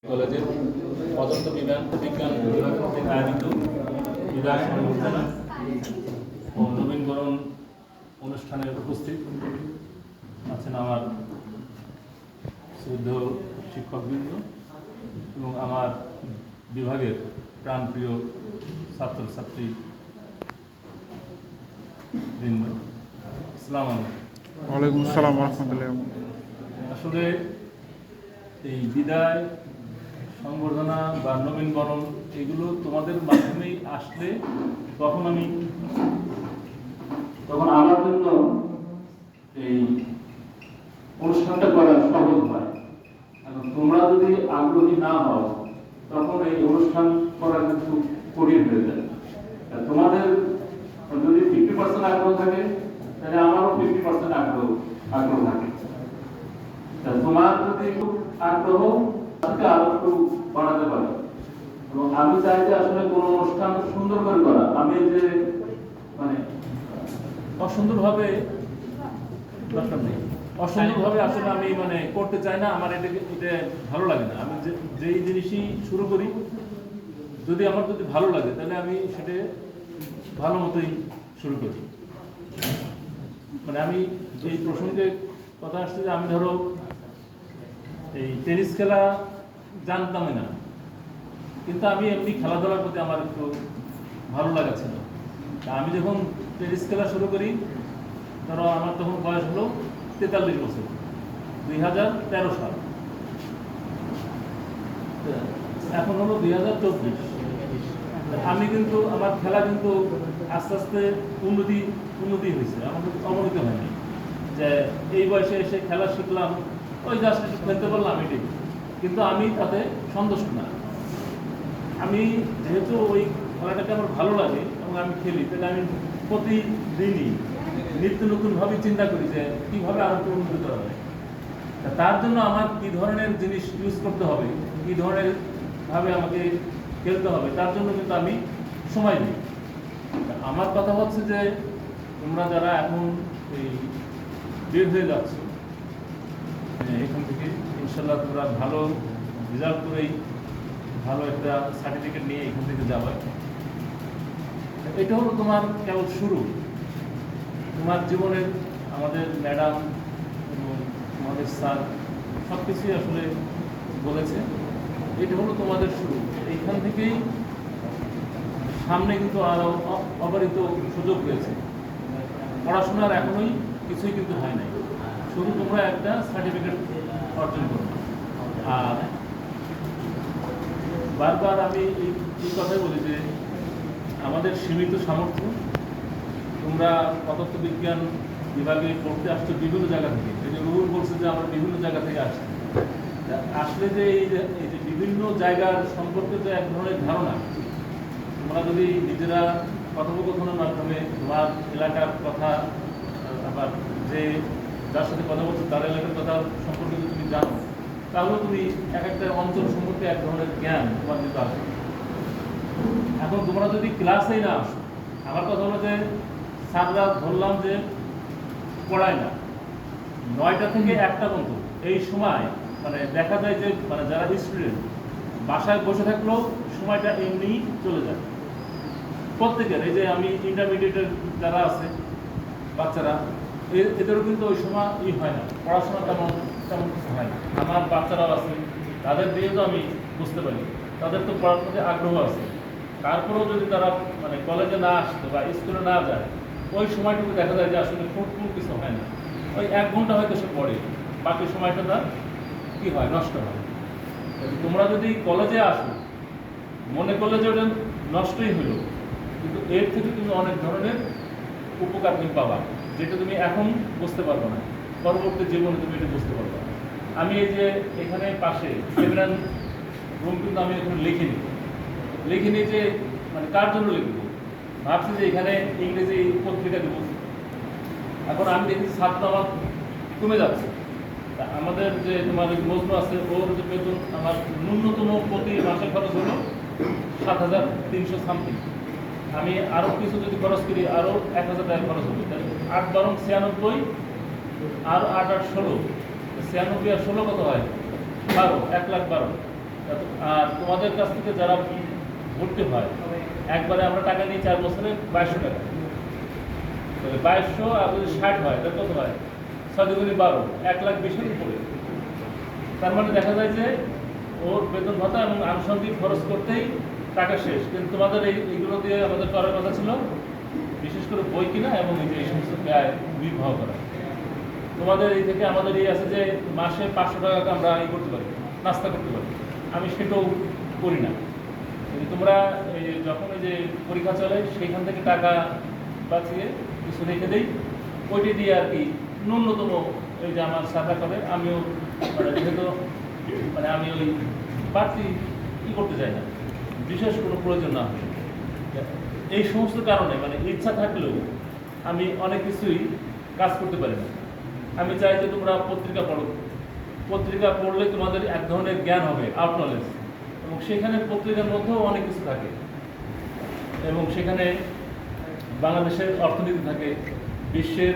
কলেজের পদার্থ বিজ্ঞান বিভাগ থেকে আয়োজিত বিদায় সংবর্ধনা ও নবীনবরণ অনুষ্ঠানে উপস্থিত আছেন আমার শ্রদ্ধেয় শিক্ষকবৃন্দ এবং আমার বিভাগের প্রাণপ্রিয় ছাত্রছাত্রী বৃন্দ। আসসালামু আলাইকুম। ওয়ালাইকুম আসসালাম ওয়া রাহমাতুল্লাহ। আসলে এই বিদায় সংবর্ধনা বা নবীনবরণ এগুলো তোমাদের মাধ্যমেই আসলে তখন আমার জন্য এই অনুষ্ঠানটা করা সহজ হয়। এখন তোমরা যদি আগ্রহী না হও তখন এই অনুষ্ঠান করা কিন্তু কঠিন হয়ে যায়। তোমাদের যদি 50% আগ্রহ থাকে তাহলে আমারও 50% আগ্রহ থাকে। তোমার যদি একটু আগ্রহ আরো একটু বাড়াতে পারে এবং আমি চাই যে আসলে কোন অনুষ্ঠান সুন্দর করে করা। আমি যে মানে অসুন্দরভাবে আসলে আমি মানে করতে চাই না, আমার এটা ভালো লাগে না। আমি যেই জিনিসই শুরু করি যদি ভালো লাগে তাহলে আমি সেটা ভালো মতোই শুরু করি। মানে আমি এই প্রসঙ্গে কথা আসছে যে আমি ধরো এই টেনিস খেলা জানতামই না, কিন্তু আমি এমনি খেলাধুলার প্রতি আমার একটু ভালো লাগা ছিল। আমি যখন টেনিস খেলা শুরু করি ধরো আমার তখন বয়স হলো 43 বছর, 2013 সাল, এখন হলো 2024। আমি কিন্তু আমার খেলা কিন্তু আস্তে আস্তে উন্নতি হয়েছে, আমার অবনতি হয়নি। যে এই বয়সে এসে খেলা শিখলাম, ওই জাস্ট একটু খেলতে পারলাম এটাই, কিন্তু আমি তাতে সন্তুষ্ট না। আমি যেহেতু ওই খেলাটাকে আমার ভালো লাগে এবং আমি খেলি, তাহলে আমি প্রতিদিনই নিত্য নতুনভাবে চিন্তা করি যে কীভাবে আরো একটু উন্নত করা যায়। তার জন্য আমার কী ধরনের জিনিস ইউজ করতে হবে, কী ধরনের ভাবে আমাকে খেলতে হবে, তার জন্য কিন্তু আমি সময় দিই। আমার কথা হচ্ছে যে তোমরা যারা এখন এই বের হয়ে যাচ্ছ এখান থেকে, ইনশাল্লাহ তোমরা ভালো রেজাল্ট করেই ভালো একটা সার্টিফিকেট নিয়ে এখান থেকে যাবে। এটা হলো তোমার কেবল শুরু। তোমার জীবনের আমাদের ম্যাডাম এবং আমাদের স্যার সব কিছুই আসলে বলেছে, এটা হলো তোমাদের শুরু। এইখান থেকেই সামনে কিন্তু আরো অবারিত সুযোগ রয়েছে। পড়াশোনার এখনোই কিছুই কিন্তু হয় নাই, শুধু তোমরা একটা সার্টিফিকেট অর্জন করো। আর বারবার আমি এই কথাই বলি যে আমাদের সীমিত সামর্থ্য, তোমরা পদার্থ বিজ্ঞান বিভাগে পড়তে আসছো বিভিন্ন জায়গা থেকে। এই যে রুহুল বলছে যে আমরা বিভিন্ন জায়গা থেকে আসছি, আসলে যে এই যে বিভিন্ন জায়গার সম্পর্কে যে এক ধরনের ধারণা, তোমরা যদি নিজেরা কথোপকথনের মাধ্যমে তোমার এলাকার কথা, আবার যে যার সাথে কথা বলছো তার এলাকার কথা সম্পর্কে যদি তুমি জানো, তাহলে তুমি এক একটা অঞ্চল সম্পর্কে এক ধরনের জ্ঞান তোমার দিতে আসবে। এখন তোমরা যদি ক্লাসেই না আসো, আমার কথা হলো যে স্যাররা ধরলাম যে পড়ায় না 9টা থেকে 1টা পর্যন্ত, এই সময় মানে দেখা যায় যে মানে যারা স্টুডেন্ট বাসায় বসে থাকলেও সময়টা এমনি চলে যায় প্রত্যেকের। এই যে আমি ইন্টারমিডিয়েটের যারা আছে বাচ্চারা, এদেরও কিন্তু ওই সময় হয় না, পড়াশোনা তেমন কিছু হয় না। আমার বাচ্চারাও আছে, তাদের দিয়ে তো আমি বুঝতে পারি তাদের তো পড়ার প্রতি আগ্রহ আছে। তারপরেও যদি তারা মানে কলেজে না আসতো বা স্কুলে না যায়, ওই সময়টুকু দেখা যায় যে আসলে কোনো কিছু হয় না। ওই 1 ঘন্টা হয়তো সে পড়ে, বাকি সময়টা তার কী হয়, নষ্ট হয়। তোমরা যদি কলেজে আসো মনে করলে যে ওটা নষ্টই হলো, কিন্তু এর থেকে তুমি অনেক ধরনের উপকার তুমি পাবা, যেটা তুমি এখন বুঝতে পারবো না, পরবর্তী জীবনে তুমি এটা বুঝতে পারবে না। আমি এই যে এখানে পাশে সেমিনার রুম কিন্তু আমি এখন লিখিনি যে মানে কার জন্য লিখব, ভাবছি যে এখানে ইংরেজি পত্রিকা দেবো। এখন আমি দেখি ছাত্র আমার কমে যাচ্ছে। আমাদের যে তোমার মজনু আছে, ওর যে বেতন আমার ন্যূনতম প্রতি মাসে খরচ হলো 7,300 সামথিং। আমি আরও কিছু যদি খরচ করি আরও 1,000 টাকা খরচ হবে। 8 বরং 96, আর 8 আর 16, 96 আর 16 কত হয়? 12, 1,12,000। আর তোমাদের কাছ থেকে যারা ভর্তি হয় একবারে আমরা টাকা নিই 4 বছরে 2200 টাকা, তাহলে 2200 আর যদি 60 হয় তাহলে কত হয়? 6 দুগুণে 12, 1,20,000 উপরে। তার মানে দেখা যায় যে ওর বেতন ভাতা এবং আনুষঙ্গিক খরচ করতেই টাকা শেষ। কিন্তু তোমাদের এইগুলো দিয়ে আমাদের করার কথা ছিল বিশেষ করে বই কিনা এবং এই সমস্ত ব্যয় নির্বাহ করা। তোমাদের এই থেকে আমাদের এই আছে যে মাসে 500 টাকা আমরা করতে পারি, নাস্তা করতে পারি। আমি সেটাও করি না। তোমরা এই যখন এই যে পরীক্ষা চলে সেইখান থেকে টাকা বাঁচিয়ে কিছু রেখে দেই, ওইটি দিয়ে আর কি ন্যূনতম এই যে আমার সাদা করে আমিও যেহেতু আমি ওই বাড়তি করতে চাই না, বিশেষ কোনো প্রয়োজন না হয়। এই সমস্ত কারণে ইচ্ছা থাকলেও আমি অনেক কিছুই কাজ করতে পারি না। আমি চাই যে তোমরা পত্রিকা পড়ো, পত্রিকা পড়লে তোমাদের এক ধরনের জ্ঞান হবে, আউট নলেজ, এবং সেখানে পত্রিকার মধ্যেও অনেক কিছু থাকে এবং সেখানে বাংলাদেশের অর্থনীতি থাকে, বিশ্বের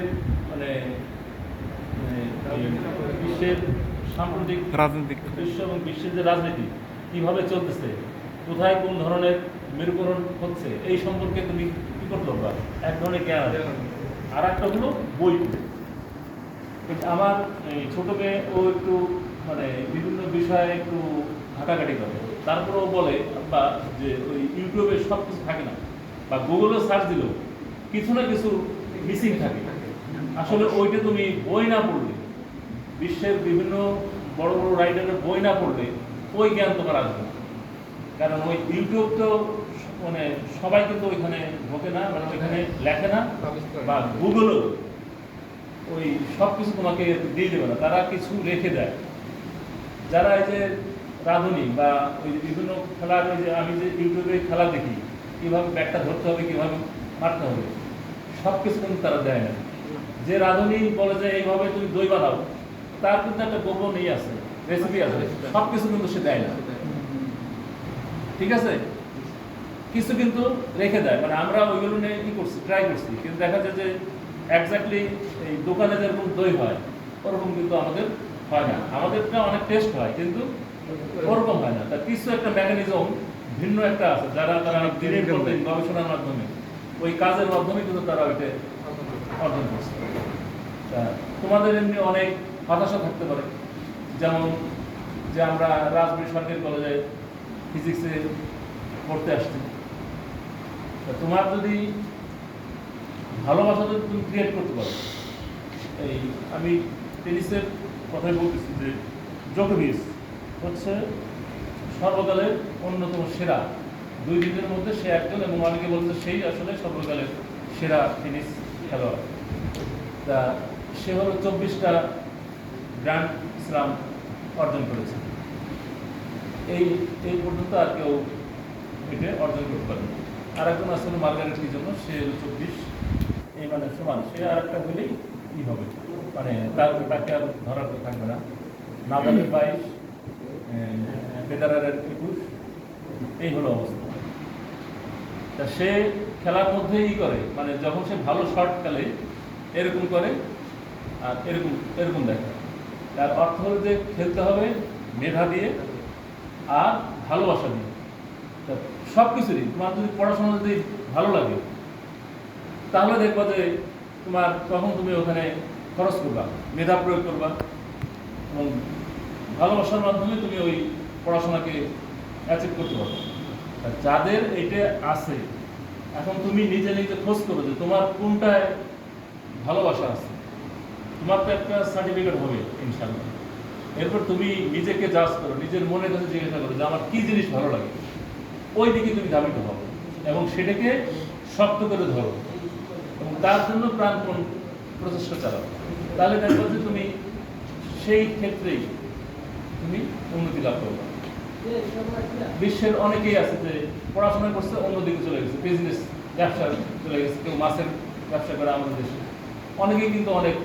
বিশ্বের সাম্প্রতিক রাজনৈতিক বিশ্ব এবং বিশ্বের যে রাজনীতি কীভাবে চলতেছে, কোথায় কোন ধরনের মেরুকরণ হচ্ছে, এই সম্পর্কে তুমি কী করতে পারবা, এক ধরনের জ্ঞান। আর একটা হলো বই। আমার ছোট মেয়ে ও একটু বিভিন্ন বিষয়ে একটু ঘাটাঘাটি করে, তারপরেও বলে বা যে ওই ইউটিউবে সব কিছু থাকে না, বা গুগলে সার্চ দিলেও কিছু না কিছু মিসিং থাকে। আসলে ওইটা তুমি বই না পড়লে, বিশ্বের বিভিন্ন বড় বড় রাইটারের বই না পড়লে ওই জ্ঞান তোমার আসবে না। কারণ ওই ইউটিউব তো সবাই কিন্তু ওইখানে ঢোকে না, ওইখানে লেখে না, বা গুগলও ওই সব কিছু তোমাকে দিয়ে দেবে না, তারা কিছু রেখে দেয়। যারা এই যে রাঁধুনি বা ওই যে বিভিন্ন খেলার, ওই যে আমি যে ইউটিউবে খেলা দেখি কীভাবে ব্যাটটা ধরতে হবে, কীভাবে মারতে হবে, সব কিছু কিন্তু তারা দেয় না। যে রাঁধুনি বলে যে এইভাবে তুমি দই বানাও, তার কিন্তু একটা গোপন আছে, রেসিপি আছে, সব কিছু কিন্তু সে দেয় না। ঠিক আছে, কিছু কিন্তু রেখে দেয়। আমরা ওইগুলো নিয়ে কি করছি, ট্রাই করছি, কিন্তু দেখা যায় যে এক্স্যাক্টলি এই দোকানে যেরকম দই হয় ওরকম কিন্তু আমাদের হয় না। আমাদেরটা অনেক টেস্ট হয় কিন্তু ওরকম হয় না। তার কিছু একটা মেকানিজম ভিন্ন একটা আছে, তারা দিনের পর দিন গবেষণার মাধ্যমে ওই কাজের মাধ্যমে কিন্তু তারা ওইটা অর্জন করছে। তা তোমাদের এমনি অনেক হতাশা থাকতে পারে, যেমন যে আমরা রাজবাড়ী সরকারি কলেজে ফিজিক্সে পড়তে আসছি। তোমার যদি ভালোবাসা যদি তুমি ক্রিয়েট করতে পারো, এই আমি টেনিসের কথাই বলতেছি যে জোকোভিচ হচ্ছে সর্বকালের অন্যতম সেরা, 2 দিনের মধ্যে সে একজন, এবং অনেকে বলছে সেই আসলে সর্বকালের সেরা টেনিস খেলোয়াড়। তা সে হলো 24টা গ্র্যান্ড স্লাম অর্জন করেছে। এই পর্যন্ত আর কেউ এটা অর্জন করতে পারে। আর একজন আসলে মার্গারেট কি জন্য, সে হলো 24, এই সমান, সে আর একটা হলেই কি হবে, তাকে আর ধরার থাকবে না। নাদালের 22, ফেডারারের 21, এই হলো অবস্থা। তা সে খেলার মধ্যেই করে, যখন সে ভালো শট খেলে এরকম করে আর এরকম দেখা। তার অর্থ হলো যে খেলতে হবে মেধা দিয়ে আর ভালোবাসা দিয়ে। সব কিছুরই তোমার যদি পড়াশোনা যদি ভালো লাগে তাহলে দেখবা যে তখন তুমি ওখানে খরচ করবা, মেধা প্রয়োগ করবা, এবং ভালোবাসার মাধ্যমে তুমি ওই পড়াশোনাকে অ্যাচিভ করতে পারো। যাদের এইটা আছে, এখন তুমি নিজে নিজে খোঁজ করো যে তোমার কোনটায় ভালোবাসা আছে। তোমার তো একটা সার্টিফিকেট হবে ইনশাআল্লাহ। এরপর তুমি নিজেকে জাজ করো, নিজের মনের কাছে জিজ্ঞাসা করো যে আমার কি জিনিস ভালো লাগে, ওই দিকে তুমি ধাবিত হও এবং সেটাকে শক্ত করে ধরো এবং তার জন্য প্রাণপণ প্রচেষ্টা চালাও। তাহলে দেখো যে তুমি সেই ক্ষেত্রেই তুমি উন্নতি লাভ করবে। বিশ্বের অনেকেই আছে যে পড়াশোনা করছে অন্যদিকে চলে গেছে, বিজনেস ব্যবসা চলে গেছে, কেউ মাছের ব্যবসা করে আমাদের দেশে, অনেকেই কিন্তু অনেক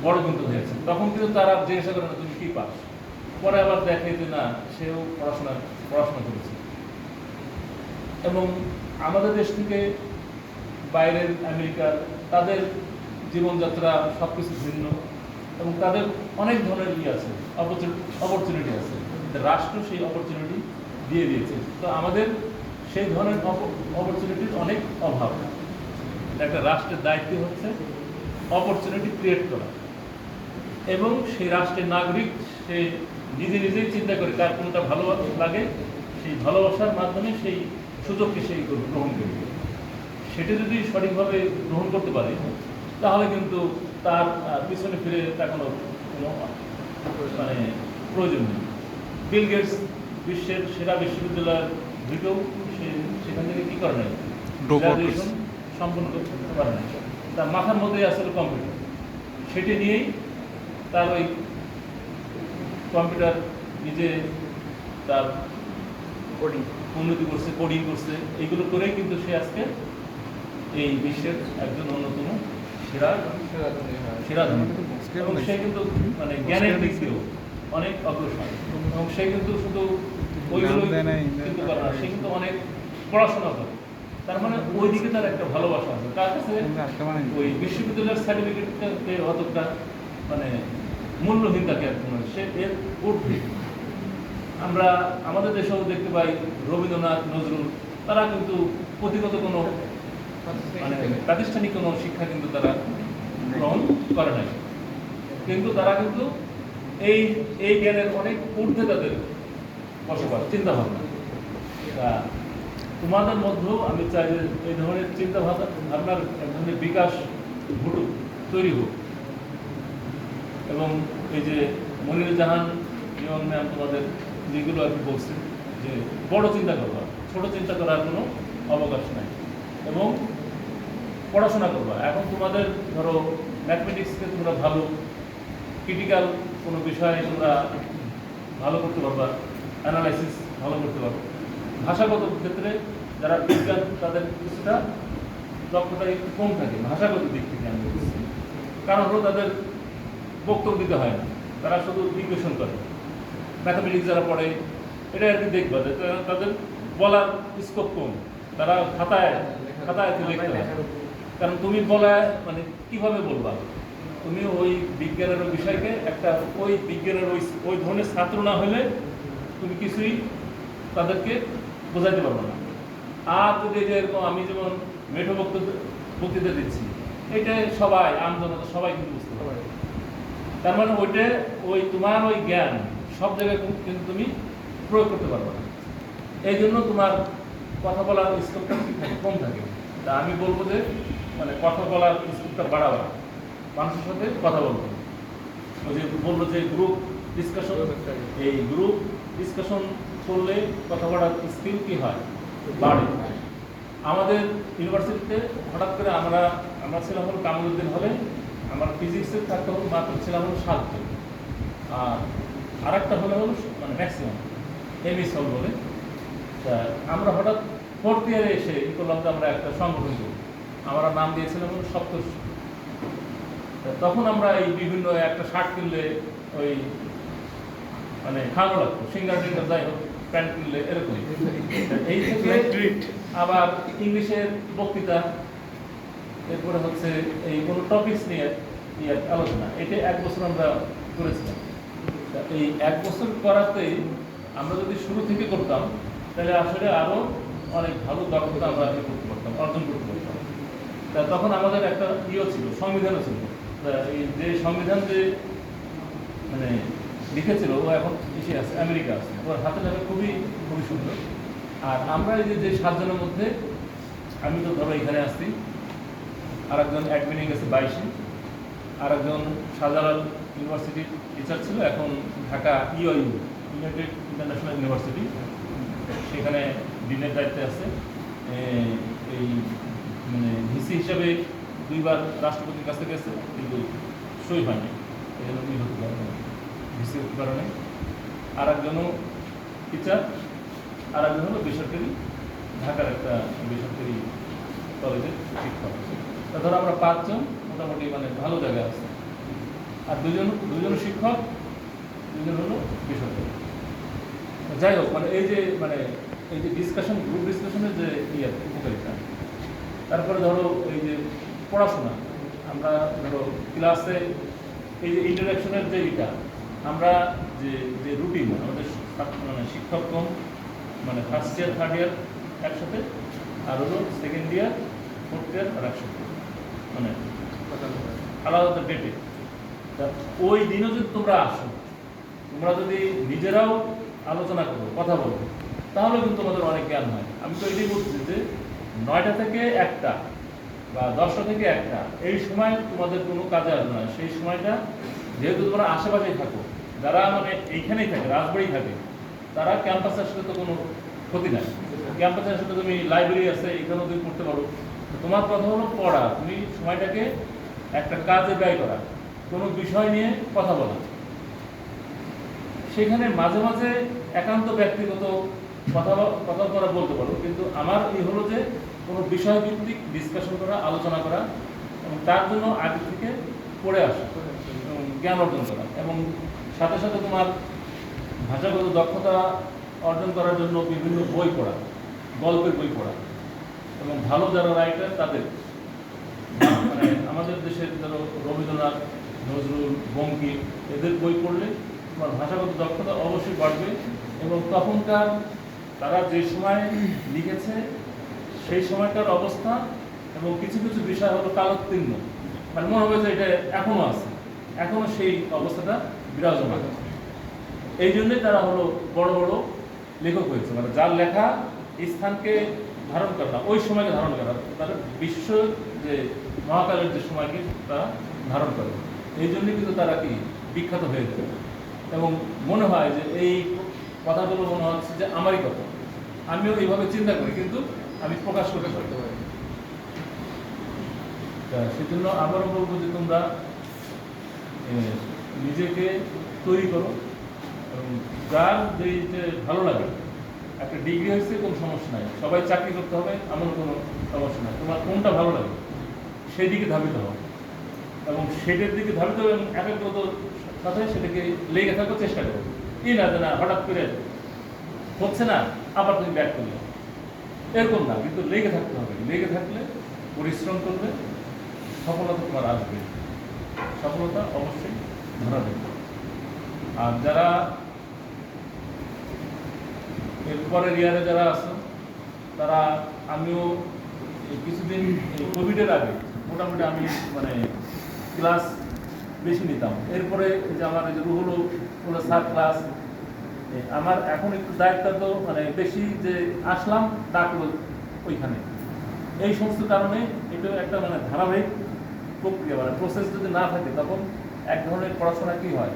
বড় কিন্তু হয়েছে। তখন কিন্তু তারা জিজ্ঞাসা করে না তুমি কি পাস, পরে আবার দেখে যে না সেও পড়াশোনা করেছে। এবং আমাদের দেশ থেকে বাইরের আমেরিকার তাদের জীবনযাত্রা সব কিছু ভিন্ন এবং তাদের অনেক ধরনের আছে, অপরচুনিটি আছে। রাষ্ট্র সেই অপরচুনিটি দিয়ে দিয়েছে। তো আমাদের সেই ধরনের অপরচুনিটির অনেক অভাব। একটা রাষ্ট্রের দায়িত্ব হচ্ছে অপরচুনিটি ক্রিয়েট করা, এবং সেই রাষ্ট্রের নাগরিক সে নিজে নিজেই চিন্তা করে কার কোনটা ভালো লাগে, সেই ভালোবাসার মাধ্যমে সেই সুযোগকে সেই গ্রহণ করবে। সেটা যদি সঠিকভাবে গ্রহণ করতে পারে তাহলে কিন্তু তার পিছনে ফিরে তাকানোর কোনো মানে প্রয়োজন নেই। বিল গেটস বিশ্বের সেরা বিশ্ববিদ্যালয়ের ঢুকেও সেখান থেকে কী করে নাই, গ্রাজুয়েশন সম্পন্ন করতে পারে নাই। তার মাথার মধ্যেই আসলে কম্পিউটার, সেটি নিয়েই তার ওই কম্পিউটার নিজে তার উন্নতি করছে, কোডিং করছে, এইগুলো করেই কিন্তু সে আজকে এই বিশ্বের একজন অন্যতম সেরা ধনী। এবং সে কিন্তু মানে জ্ঞানের দিক দিয়েও অনেক অগ্রসর, এবং সে কিন্তু শুধু ওইগুলো কিন্তু করে না, সে কিন্তু অনেক পড়াশোনা করে। তার মানে ওই দিকে তার একটা ভালোবাসা আছে। তার কাছে ওই বিশ্ববিদ্যালয়ের সার্টিফিকেটকে অতটা মানে মূল্যহীন থাকে আর মানে সে এর ঊর্ধ্বে। আমরা আমাদের দেশেও দেখতে পাই রবীন্দ্রনাথ, নজরুল, তারা কিন্তু প্রতিগত কোনো মানে প্রাতিষ্ঠানিক কোনো শিক্ষা কিন্তু তারা গ্রহণ করে নাই, কিন্তু তারা কিন্তু এই এই জ্ঞানের অনেক ঊর্ধ্বে তাদের বসবাস, চিন্তা ভাবনা। তোমাদের মধ্যেও আমি চাই যে এই ধরনের চিন্তা ভাবনার এক ধরনের বিকাশ ঘটুক, তৈরি হোক। এবং এই যে মনিরুল জাহান ইয়ং ম্যাম তোমাদের যেগুলো আর কি বলছে যে বড় চিন্তা করবা, ছোট চিন্তা করার কোনো অবকাশ নাই, এবং পড়াশোনা করবা। এখন তোমাদের ধরো ম্যাথমেটিক্সকে তোমরা ভালো, ক্রিটিক্যাল কোনো বিষয়ে তোমরা ভালো করতে পারবা, অ্যানালাইসিস ভালো করতে পারবে। ভাষাগত ক্ষেত্রে যারা বিজ্ঞান তাদের কিছুটা দক্ষতা একটু কম থাকে ভাষাগত দিক থেকে, আমি বলছি। কারণ হলো তাদের বক্তব্য দিতে হয় না, তারা শুধু ইকুয়েশন করে। ম্যাথামেটিক্স যারা পড়ে এটা আর কি দেখবা যে তাদের বলার স্কোপ কম, তারা খাতায় লিখতে হয়। কারণ তুমি বলায় মানে কীভাবে বলবা, তুমি ওই বিজ্ঞানের বিষয়কে একটা ওই বিজ্ঞানের ওই ধরনের ছাত্র না হলে তুমি কিছুই তাদেরকে বোঝাইতে পারবো না। আর যদি এরকম আমি যেমন মেঠো বক্তৃতা দিচ্ছি, এটা সবাই আমজনতা সবাই কিন্তু বুঝতে পারে। তার মানে ওইটা ওই তোমার ওই জ্ঞান সব জায়গায় কিন্তু তুমি প্রয়োগ করতে পারবে না। এই জন্য তোমার কথা বলার স্কোপটা কম থাকে। তা আমি বলবো যে মানে কথা বলার স্কোপটা বাড়াবা, মানুষের সাথে কথা বলবো। ওই যে বললো যে গ্রুপ ডিসকাশন, এই গ্রুপ ডিসকাশন করলে কথা বলার স্কিল কী হয়, বাড়ে। আমাদের ইউনিভার্সিটিতে হঠাৎ করে আমরা ছিলাম হলো কামরুদ্দিন হলে, আমার ফিজিক্সের থাকতে হলো মাত্র ছিলাম হলো 7 জন, আর একটা হলে হলো মানে ম্যাক্সিমাম এমএস হল বলে। তা আমরা হঠাৎ 4th ইয়ারে এসে ই করলাম যে আমরা একটা সংগঠন করি, আমরা নাম দিয়েছিলাম হলো সপ্তর্ষি। তখন আমরা এই বিভিন্ন একটা শার্ট কিনলে ওই মানে খাওয়ানো লাগতো, সিঙ্গার টিঙ্গার যাই হোক, প্যান্ট কিনলে এরকম। এই থেকে আবার ইংলিশের বক্তৃতা, এরপরে হচ্ছে এই কোনো টপিকস নিয়ে আলোচনা, এটা 1 বছর আমরা করেছিলাম। এই 1 বছর করাতেই আমরা যদি শুরু থেকে করতাম তাহলে আসলে আরও অনেক ভালো দক্ষতা আমরা করতে পারতাম, অর্জন করতে পারতাম। তা তখন আমাদের একটা ছিল, সংবিধানও ছিল। এই যে সংবিধান যে মানে লিখেছিল ও এখন এসে আছে, আমেরিকা আছে, ওর হাতে লেখা খুবই খুবই সুন্দর। আর আমরা এই যে 7 জনের মধ্যে আমি তো ধরো এখানে আসছি, আর একজন অ্যাডমিনে গেছে 22-এ, আর একজন শাহজালাল ইউনিভার্সিটির টিচার ছিল, এখন ঢাকা ইউনাইটেড ইন্টারন্যাশনাল ইউনিভার্সিটি, সেখানে ডিনের দায়িত্বে আছে। এই মানে ভিসি হিসাবে 2বার রাষ্ট্রপতির কাছে গেছে, কিন্তু সই হয়নি, এই জন্য হতে পারে না, ভিসি হতে পারে নাই। আর একজনও টিচার, আর একজন হলো বেসরকারি, ঢাকার একটা বেসরকারি কলেজের শিক্ষক। তা ধরো আমরা 5 জন মোটামুটি মানে ভালো জায়গায় আছে। আর দুজন শিক্ষক, 2 জন হলো বেসরকারি। যাই হোক, মানে এই যে ডিসকাশন, গ্রুপ ডিসকাশনের যে উপকারিতা। তারপরে ধরো এই যে পড়াশোনা, আমরা ধরো ক্লাসে এই যে ইন্টারাকশনের যে আমরা যে রুটিন আমাদের মানে শিক্ষক কম, মানে ফার্স্ট ইয়ার থার্ড ইয়ার একসাথে, আর হলো সেকেন্ড ইয়ার ফোর্থ ইয়ার আর একসাথে, মানে আলাদা ডেটে। তা ওই দিনও যদি তোমরা আসো, তোমরা যদি নিজেরাও আলোচনা করো, কথা বলো, তাহলে কিন্তু তোমাদের অনেক জ্ঞান হয়। আমি তো এটাই বলছি যে 9টা থেকে 1টা বা 10টা থেকে 1টা এই সময় তোমাদের কোনো কাজে আসবে না। সেই সময়টা যেহেতু তোমরা আশেপাশেই থাকো, যারা মানে এইখানেই থাকে, রাজবাড়ি থাকে, তারা ক্যাম্পাসের সাথে তো কোনো ক্ষতি নাই। ক্যাম্পাসের সাথে তুমি লাইব্রেরি আছে, এখানেও তুমি পড়তে পারো। তোমার কথা হলো পড়া, তুমি সময়টাকে একটা কাজে ব্যয় করা, কোনো বিষয় নিয়ে কথা বলা। সেখানে মাঝে মাঝে একান্ত ব্যক্তিগত কথা তোমরা বলতে পারো, কিন্তু আমার এই হলো যে কোনো বিষয়ভিত্তিক ডিসকাশন করা, আলোচনা করা, এবং তার জন্য আগে থেকে পড়ে আসা এবং জ্ঞান অর্জন করা, এবং সাথে সাথে তোমার ভাষাগত দক্ষতা অর্জন করার জন্য বিভিন্ন বই পড়া, গল্পের বই পড়া, এবং ভালো যারা রাইটার তাদের, মানে আমাদের দেশের ধরো রবীন্দ্রনাথ, নজরুল, বঙ্কিম, এদের বই পড়লে তোমার ভাষাগত দক্ষতা অবশ্যই বাড়বে। এবং তখনকার তারা যে সময় লিখেছে সেই সময়কার অবস্থা এবং কিছু কিছু বিষয় হলো কালোত্তীর্ণ, মানে মনে হবে যে এটা এখনো আছে, এখনো সেই অবস্থাটা বিরাজমান। এই জন্যই তারা হলো বড় বড় লেখক হয়েছে, মানে যার লেখা স্থানকে ধারণ করে না, ওই সময়কে ধারণ করে, তারা বিশ্ব যে মহাকালের যে সময়কে তারা ধারণ করে। এই জন্যই কিন্তু তারা কি বিখ্যাত হয়ে যায়। এবং মনে হয় যে এই কথাগুলো মনে হচ্ছে যে আমারই কথা, আমিও এইভাবে চিন্তা করি, কিন্তু আমি প্রকাশ করতে পারি। সেজন্য আবারও বলবো যে তোমরা নিজেকে তৈরি করো, এবং যার যে ভালো লাগে, একটা ডিগ্রি হয়েছে কোনো সমস্যা নাই, সবাই চাকরি করতে হবে এমন কোনো সমস্যা নাই, তোমার কোনটা ভালো লাগে সেই দিকে ধাবিত হবে, এবং সেটার দিকে ধাবিত হবে, এবং একাগ্রত সাথে সেটাকে লেগে থাকার চেষ্টা করো। কি না যে না হঠাৎ করে হচ্ছে না আবার তুমি ব্যাক করলে, এরকম না, কিন্তু লেগে থাকতে হবে। লেগে থাকলে, পরিশ্রম করলে সফলতা তোমার আসবে, সফলতা অবশ্যই ধরা দেবে। আর যারা এরপরের ইয়ারে যারা আছে, তারা, আমিও কিছুদিন কোভিডের আগে মোটামুটি আমি মানে ক্লাস বেশি নিতাম। এরপরে যে আমার এই যে রুহুল স্যার ক্লাস, আমার এখন একটু দায়িত্ব তো মানে বেশি, যে আসলাম ডাকলো ওইখানে, এই সমস্ত কারণে এটা একটা মানে ধারাবাহিক প্রক্রিয়া, মানে প্রসেস যদি না থাকে তখন এক ধরনের পড়াশোনা কি হয়,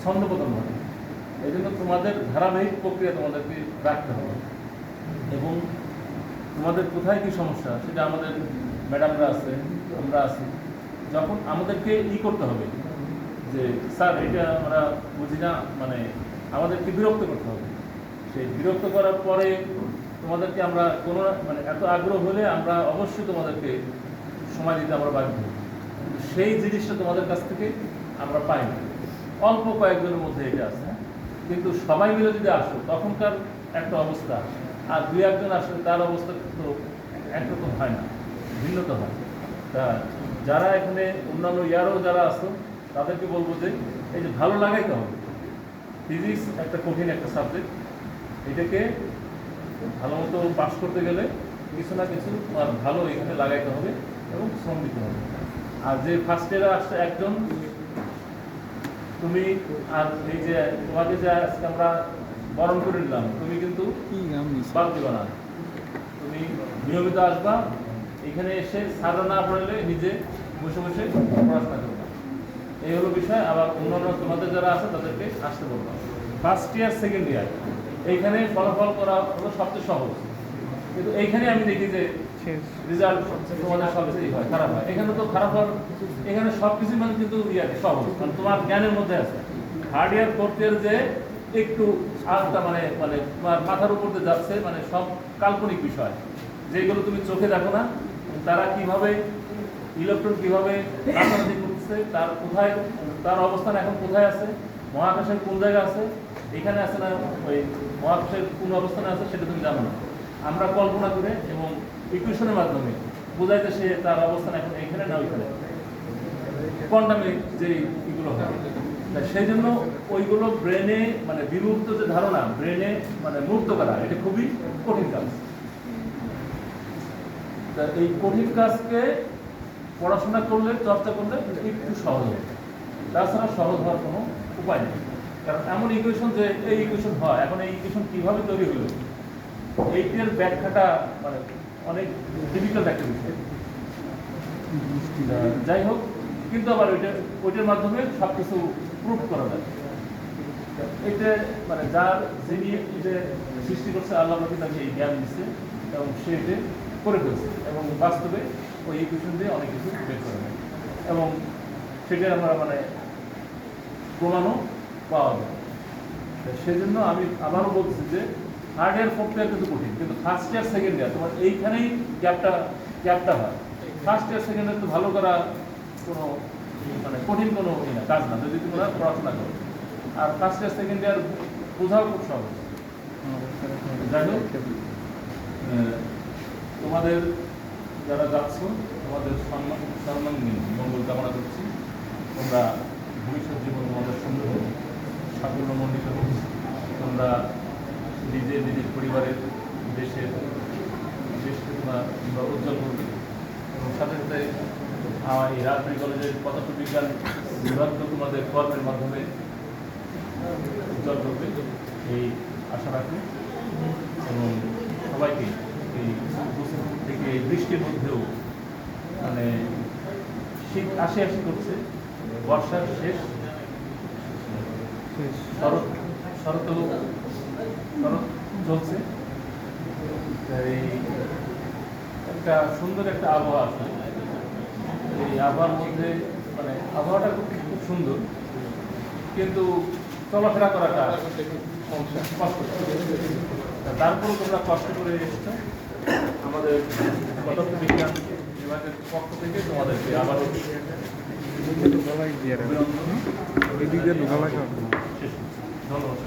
ছন্দপতন ঘটে। এই জন্য তোমাদের ধারাবাহিক প্রক্রিয়া তোমাদেরকে রাখতে হবে, এবং তোমাদের কোথায় কি সমস্যা সেটা আমাদের ম্যাডামরা আছে, আমরা আছি, যখন আমাদেরকে করতে হবে যে স্যার এটা আমরা বুঝি না, মানে আমাদেরকে বিরক্ত করতে হবে। সেই বিরক্ত করার পরে তোমাদেরকে আমরা কোনো মানে এত আগ্রহ হলে আমরা অবশ্যই তোমাদেরকে সময় দিতে আমরা বাধ্য হই, কিন্তু সেই জিনিসটা তোমাদের কাছ থেকে আমরা পাই না। অল্প কয়েকজনের মধ্যে এটা আছে, কিন্তু সবাই মিলে যদি আসো তখনকার একটা অবস্থা, আর দুই একজন আসলে তার অবস্থা তো একরকম হয় না, ভিন্নতা হয়। তা যারা এখানে অন্যান্য ইয়ারও যারা আসো তাদেরকে বলবো যে এই যে ভালো লাগাইতে হবে। ফিজিক্স একটা কঠিন একটা সাবজেক্ট, এটাকে ভালো মতো পাস করতে গেলে কিছু না কিছু আর ভালো এখানে লাগাইতে হবে এবং শ্রম দিতে হবে। আর যে ফার্স্ট ইয়ারে আসছে একজন, তুমি আর এই যে তোমাকে যে আজকে আমরা বরণ করে নিলাম, তুমি কিন্তু বাদ দিবা না, তুমি নিয়মিত আসবা, এখানে এসে সারা না পড়লে নিজে বসে বসে পড়াশোনা করবা, এই হলো বিষয়। আবার অন্যান্য তোমাদের যারা আছে তাদেরকে আসতে বলবা। ফার্স্ট ইয়ার সেকেন্ড ইয়ার এইখানে ফলাফল করা হলো সবচেয়ে সহজ, কিন্তু এইখানে আমি দেখি যে রেজাল্ট তোমাদের সবচেয়ে হয়, খারাপ হয়। এখানে তো খারাপ হওয়ার, এখানে সব কিছু মানে কিন্তু সহজ, মানে তোমার জ্ঞানের মধ্যে আছে। থার্ড ইয়ার ফোর্থ ইয়ার যে একটু আস্তা মানে মানে তোমার মাথার উপর দিয়ে যাচ্ছে, মানে সব কাল্পনিক বিষয়, যেগুলো তুমি চোখে দেখো না। তারা কিভাবে ইলেকট্রন কিভাবে রাজনীতি করছে, তার কোথায়, তার অবস্থান এখন কোথায় আছে, মহাকাশের কোন জায়গায় আছে, এখানে আছে না ওই মহাকাশের কোন অবস্থানে আছে, সেটা তুমি জানো না। আমরা কল্পনা করে এবং ইকুয়েশনের মাধ্যমে বোঝাইতে সে তার অবস্থান এখন এখানে না ওইখানে, কোয়ান্টামে যে এগুলো হয় তা সেই জন্য ওইগুলো ব্রেনে মানে বিমুক্ত যে ধারণা ব্রেনে মানে মুক্ত করা এটা খুবই কঠিন কাজ। তা এই কঠিন কাজকে পড়াশোনা করলে চর্চা করলে একটু সহজ হবে, তাছাড়া সহজ হওয়ার কোনো উপায় নেই। কারণ এমন ইকুয়েশন যে এই ইকুয়েশন হয়, এখন এই ইকুয়েশন কিভাবে তৈরি হলো এইটার ব্যাখ্যাটা মানে অনেক ডিফিকাল্ট একটা বিষয়। যাই হোক, কিন্তু আবার ওইটার মাধ্যমে সব কিছু প্রুভ করা যায়। এটা মানে যার যিনি এটা সৃষ্টি করছে আল্লাহ পাক তাকে এই জ্ঞান দিচ্ছে এবং সে এটা করে ফেলছে এবং বাস্তবে ওই ইকুয়েশন দিয়ে অনেক কিছু বের করা যায় এবং সেটা আমরা মানে প্রমাণও পাওয়া যায়। সেজন্য আমি আবারও বলছি যে থার্ড ইয়ার ফোর্থ ইয়ার কিন্তু কঠিন, কিন্তু ফার্স্ট ইয়ার সেকেন্ড ইয়ার তোমার এইখানেই গ্যাপটা হয়। ফার্স্ট ইয়ার সেকেন্ড ইয়ার তো ভালো করা কোনো মানে কঠিন কোনো কাজ না যদি তোমরা পড়াশোনা করো, আর ফার্স্ট ইয়ার সেকেন্ড ইয়ার বোঝাও খুব সহজ। যাই হোক, তোমাদের যারা যাচ্ছ তোমাদের সম্মান মঙ্গল কামনা করছি। তোমরা ভবিষ্যৎ জীবন তোমাদের সুন্দর হোক, সাফল্যমণ্ডিত হোক। তোমরা নিজের পরিবারের দেশকে তোমরা উজ্জ্বল করবে এবং সাথে সাথে এই রাজবাড়ী কলেজের পদার্থবিজ্ঞান বিভাগকে তোমাদের কর্মের মাধ্যমে উজ্জ্বল করবে এই আশা রাখি এবং সবাইকে এই থেকে এই বৃষ্টির মধ্যেও মানে শীত আসি করছে, বর্ষার শেষ, শরৎ চলছে। এই একটা সুন্দর একটা আবহাওয়া আছে, এই আবহাওয়ার মধ্যে মানে আবহাওয়াটা খুব সুন্দর, কিন্তু চলাফেরা করাটা কষ্ট। তারপরেও তোমরা কষ্ট করে এসছো, আমাদের পদার্থবিজ্ঞান বিভাগের পক্ষ থেকে তোমাদেরকে আবারও ধন্যবাদ।